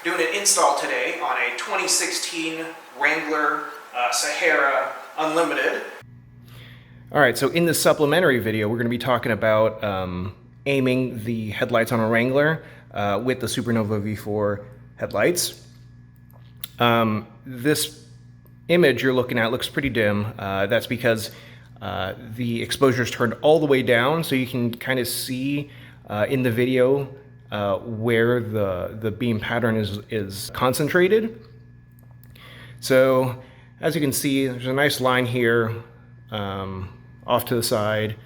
Doing an install today on a 2016 Wrangler Sahara Unlimited. Alright, so in this supplementary video we're going to be talking about aiming the headlights on a Wrangler with the Supernova V4 headlights. This image you're looking at looks pretty dim. That's because the exposure is turned all the way down, so you can kind of see in the video where the beam pattern is concentrated. So as you can see, there's a nice line here off to the side,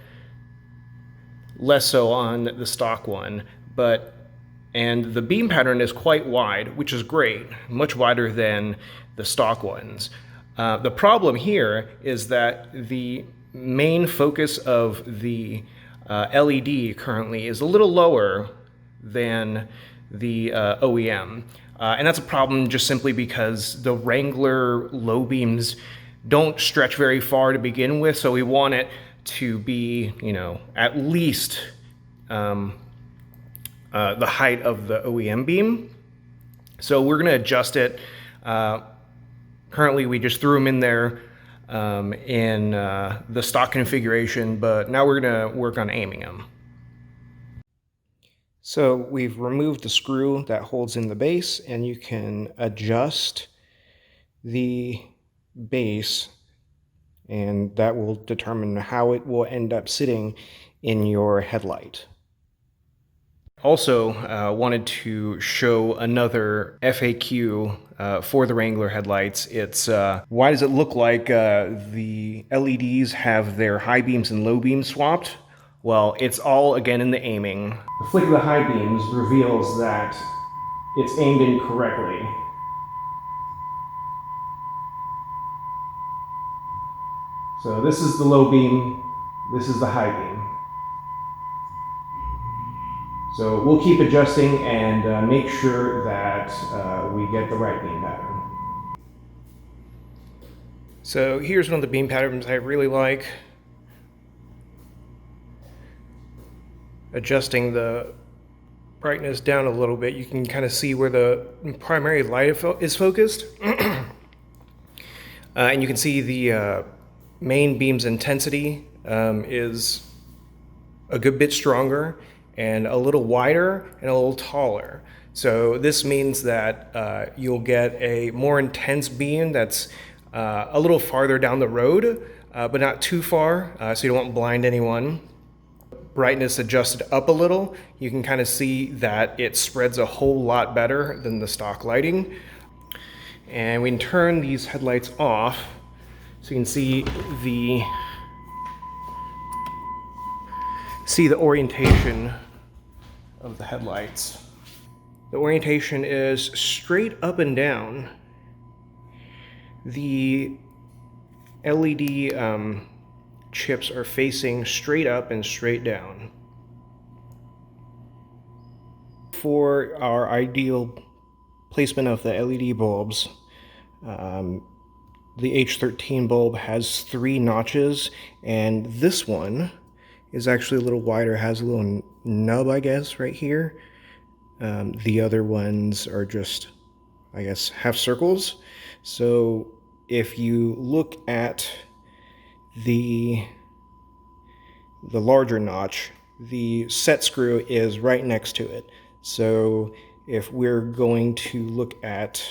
less so on the stock one, and the beam pattern is quite wide, which is great, much wider than the stock ones. The problem here is that the main focus of the LED currently is a little lower than the OEM. And that's a problem just simply because the Wrangler low beams don't stretch very far to begin with, so we want it to be, at least the height of the OEM beam. So we're going to adjust it. Currently we just threw them in there in the stock configuration, but now we're going to work on aiming them. So we've removed the screw that holds in the base, and you can adjust the base, and that will determine how it will end up sitting in your headlight. Also, wanted to show another FAQ for the Wrangler headlights. It's why does it look like the LEDs have their high beams and low beams swapped? Well, it's all, again, in the aiming. The flick of the high beams reveals that it's aimed incorrectly. So this is the low beam, this is the high beam. So we'll keep adjusting and make sure that we get the right beam pattern. So here's one of the beam patterns I really like. Adjusting the brightness down a little bit, you can kind of see where the primary light is focused. And you can see the main beam's intensity is a good bit stronger and a little wider and a little taller. So this means that you'll get a more intense beam that's a little farther down the road, but not too far, so you don't want to blind anyone. Brightness adjusted up a little, you can kind of see that it spreads a whole lot better than the stock lighting. And we can turn these headlights off so you can see the orientation of the headlights. The orientation is straight up and down. The LED chips are facing straight up and straight down. For our ideal placement of the LED bulbs, the H13 bulb has 3 notches, and this one is actually a little wider, has a little nub, I guess, right here. The other ones are just, I guess, half circles. So if you look at the larger notch, the set screw is right next to it. So if we're going to look at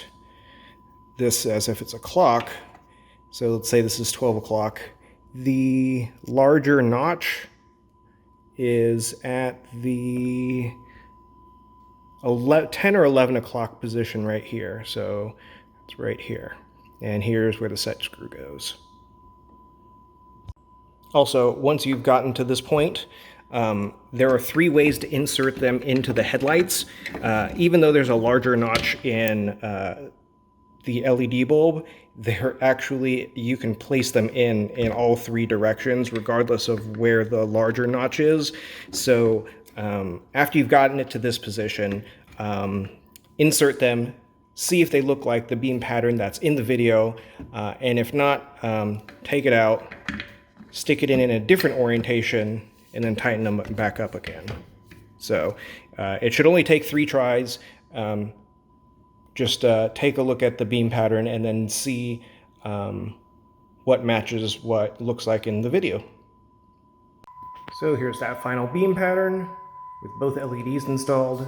this as if it's a clock, so let's say this is 12 o'clock, the larger notch is at the 10 or 11 o'clock position right here. So it's right here. And here's where the set screw goes. Also, once you've gotten to this point, there are 3 ways to insert them into the headlights. Even though there's a larger notch in the LED bulb, you can place them in all 3 directions, regardless of where the larger notch is. So after you've gotten it to this position, insert them, see if they look like the beam pattern that's in the video, and if not, take it out, stick it in a different orientation, and then tighten them back up again. So it should only take 3 tries. just take a look at the beam pattern and then see what matches what looks like in the video. So here's that final beam pattern with both LEDs installed.